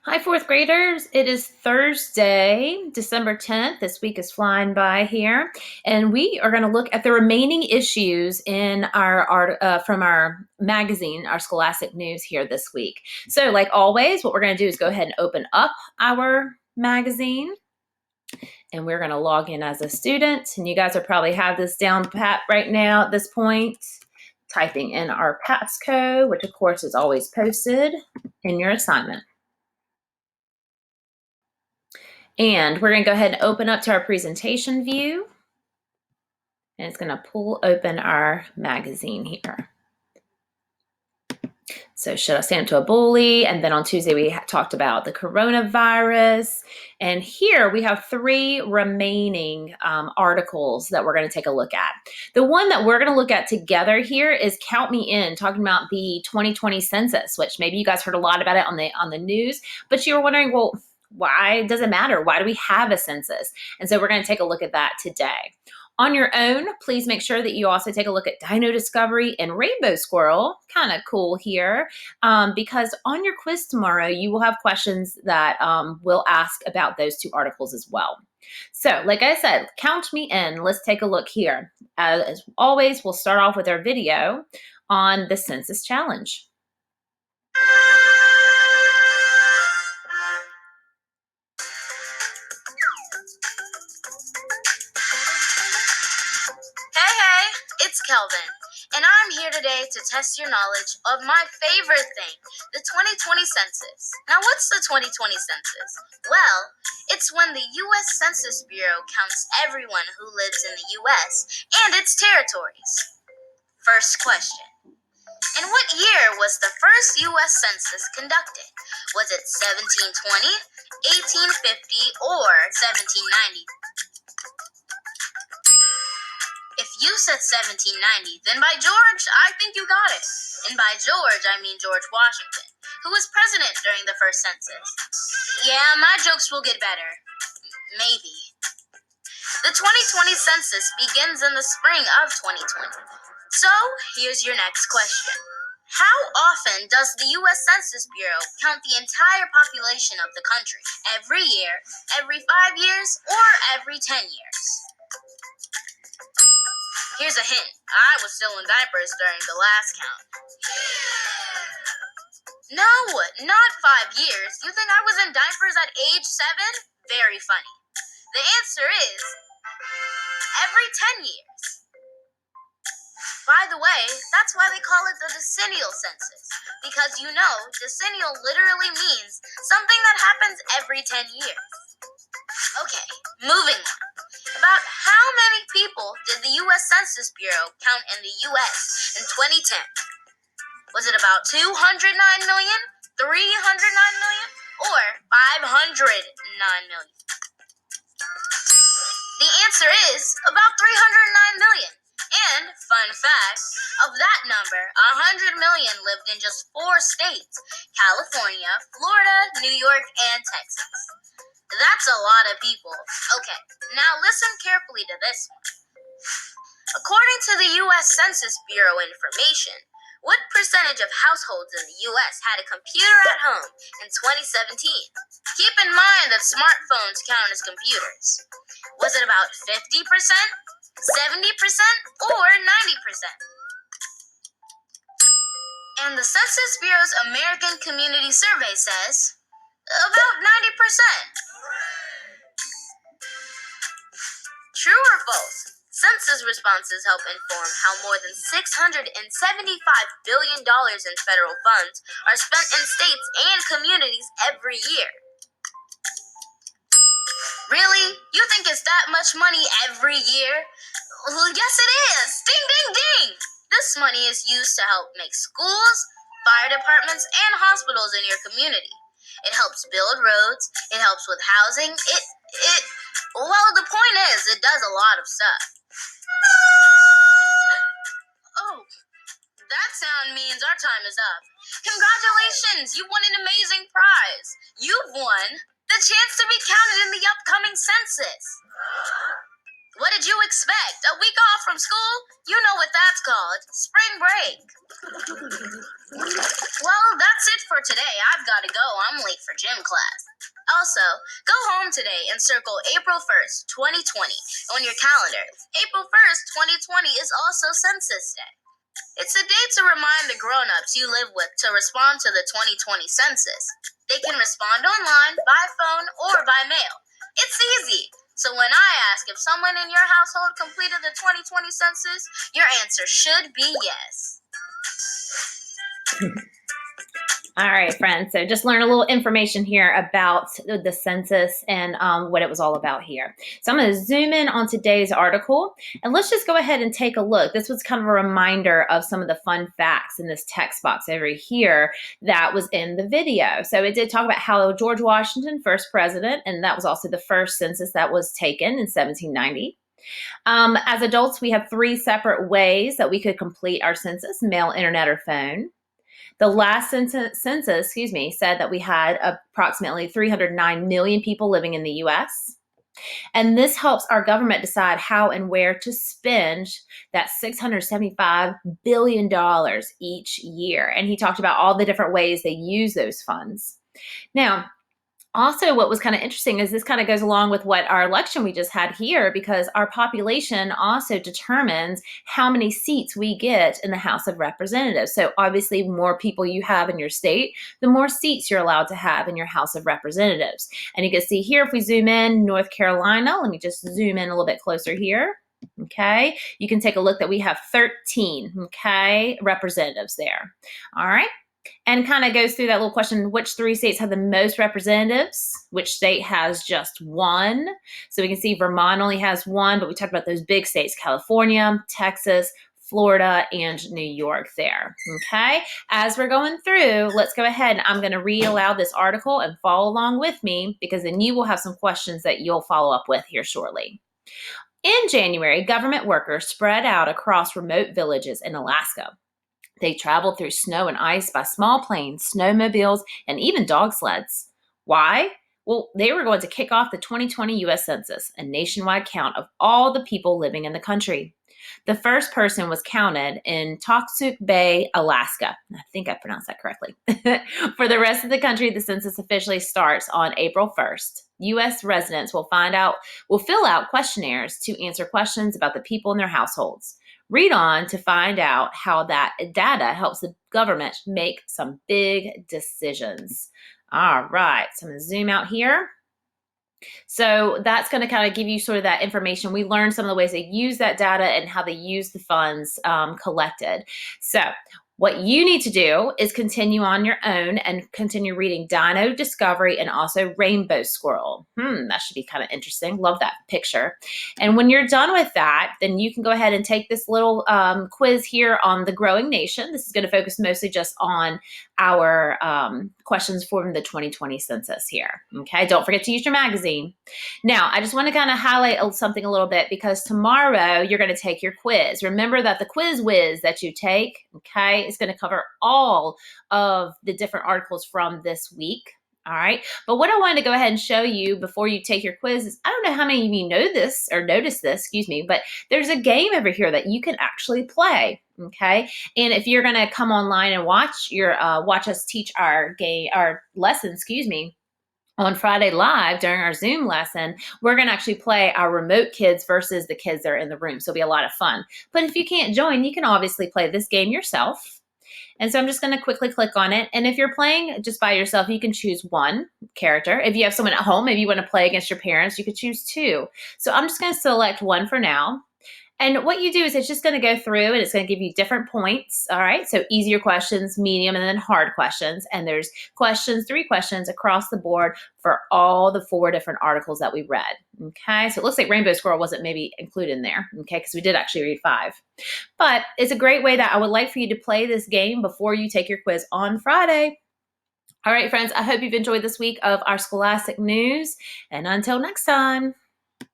Hi, fourth graders. It is Thursday, December 10th. This week is flying by here, and we are going to look at the remaining issues in our art from our magazine, our Scholastic News here this week. So, like always, what we're going to do is go ahead and open up our magazine, and we're going to log in as a student. And you guys will probably have this down pat right now at this point, typing in our PATS code, which of course is always posted in your assignment. And we're going to go ahead and open up to our presentation view. And it's going to pull open our magazine here. So should I stand to a bully? And then on Tuesday, we talked about the coronavirus. And here we have three remaining articles that we're going to take a look at. The one that we're going to look at together here is Count Me In, talking about the 2020 census, which maybe you guys heard a lot about it on the news, but you were wondering, well, why does it matter? Why do we have a census? And so we're going to take a look at that today. On your own, please make sure that you also take a look at Dino Discovery and Rainbow Squirrel. Kind of cool here, because on your quiz tomorrow, you will have questions that will ask about those two articles as well. So, like I said, count me in. Let's take a look here. As always, we'll start off with our video on the Census Challenge. It's Kelvin, and I'm here today to test your knowledge of my favorite thing, the 2020 census. Now, what's the 2020 census? Well, it's when the U.S. Census Bureau counts everyone who lives in the U.S. and its territories. First question. In what year was the first U.S. Census conducted? Was it 1720, 1850, or 1790? If you said 1790, then by George, I think you got it. And by George, I mean George Washington, who was president during the first census. Yeah, my jokes will get better. Maybe. The 2020 census begins in the spring of 2020. So, here's your next question. How often does the U.S. Census Bureau count the entire population of the country? Every year, every 5 years, or every 10 years? Here's a hint. I was still in diapers during the last count. No, not 5 years. You think I was in diapers at age 7? Very funny. The answer is every 10 years. By the way, that's why they call it the decennial census. Because decennial literally means something that happens every 10 years. Okay, moving on. About how many people did the U.S. Census Bureau count in the U.S. in 2010? Was it about 209 million, 309 million, or 509 million? The answer is about 309 million. And, fun fact, of that number, 100 million lived in just 4 states: California, Florida, New York, and Texas. That's a lot of people. Okay, now listen carefully to this one. According to the U.S. Census Bureau information, what percentage of households in the U.S. had a computer at home in 2017? Keep in mind that smartphones count as computers. Was it about 50%, 70%, or 90%? And the Census Bureau's American Community Survey says about 90%. True or false? Census responses help inform how more than $675 billion in federal funds are spent in states and communities every year. Really? You think it's that much money every year? Well, yes it is! Ding, ding, ding! This money is used to help make schools, fire departments, and hospitals in your community. It helps build roads, it helps with housing, well, the point is, it does a lot of stuff. Oh, that sound means our time is up. Congratulations, you won an amazing prize. You've won the chance to be counted in the upcoming census. What did you expect? A week off from school? You know what that's called. Spring break. Well, that's it for today. I've got to go. I'm late for gym class. Also, go home today and circle April 1st, 2020 on your calendar. April 1st, 2020 is also Census Day. It's a day to remind the grown-ups you live with to respond to the 2020 census. They can respond online, by phone, or by mail. It's easy. So when I ask if someone in your household completed the 2020 census, your answer should be yes. All right, friends. So just learn a little information here about the census and what it was all about here. So I'm going to zoom in on today's article, and let's just go ahead and take a look. This was kind of a reminder of some of the fun facts in this text box over here that was in the video. So it did talk about how George Washington, first president, and that was also the first census that was taken in 1790. As adults, we have 3 separate ways that we could complete our census: mail, internet, or phone. The last census, said that we had approximately 309 million people living in the U.S. And this helps our government decide how and where to spend that $675 billion each year. And he talked about all the different ways they use those funds. Now, also, what was kind of interesting is this kind of goes along with what our election we just had here, because our population also determines how many seats we get in the House of Representatives. So obviously, the more people you have in your state, the more seats you're allowed to have in your House of Representatives. And you can see here, if we zoom in, North Carolina, let me just zoom in a little bit closer here. Okay, you can take a look that we have 13, okay, representatives there. All right. And kind of goes through that little question: which 3 states have the most representatives? Which state has just 1? So we can see Vermont only has 1, but we talked about those big states: California, Texas, Florida, and New York there. Okay, as we're going through, let's go ahead and I'm going to read aloud this article and follow along with me, because then you will have some questions that you'll follow up with here shortly. In January, government workers spread out across remote villages in Alaska. They traveled through snow and ice by small planes, snowmobiles, and even dog sleds. Why? Well, they were going to kick off the 2020 U.S. Census, a nationwide count of all the people living in the country. The first person was counted in Toksook Bay, Alaska. I think I pronounced that correctly. For the rest of the country, the census officially starts on April 1st. U.S. residents will fill out questionnaires to answer questions about the people in their households. Read on to find out how that data helps the government make some big decisions. All right, so I'm going to zoom out here. So that's going to kind of give you sort of that information. We learned some of the ways they use that data and how they use the funds collected. So what you need to do is continue on your own and continue reading Dino Discovery and also Rainbow Squirrel. That should be kind of interesting. Love that picture. And when you're done with that, then you can go ahead and take this little quiz here on the growing nation. This is going to focus mostly just on our questions from the 2020 census here. Okay, don't forget to use your magazine. Now, I just want to kind of highlight something a little bit, because tomorrow you're going to take your quiz. Remember that the quiz whiz that you take, okay, is going to cover all of the different articles from this week. All right. But what I wanted to go ahead and show you before you take your quiz is, I don't know how many of you know this or notice this, but there's a game over here that you can actually play. Okay. And if you're going to come online and watch us teach our lesson, on Friday Live during our Zoom lesson, we're going to actually play our remote kids versus the kids that are in the room. So it'll be a lot of fun. But if you can't join, you can obviously play this game yourself. And so I'm just going to quickly click on it. And if you're playing just by yourself, you can choose 1 character. If you have someone at home, maybe you want to play against your parents, you could choose 2. So I'm just going to select 1 for now. And what you do is it's just going to go through and it's going to give you different points. All right. So easier questions, medium, and then hard questions. And there's 3 questions across the board for all the 4 different articles that we read. Okay. So it looks like Rainbow Squirrel wasn't maybe included in there. Okay. Because we did actually read 5. But it's a great way that I would like for you to play this game before you take your quiz on Friday. All right, friends. I hope you've enjoyed this week of our scholastic news. And until next time.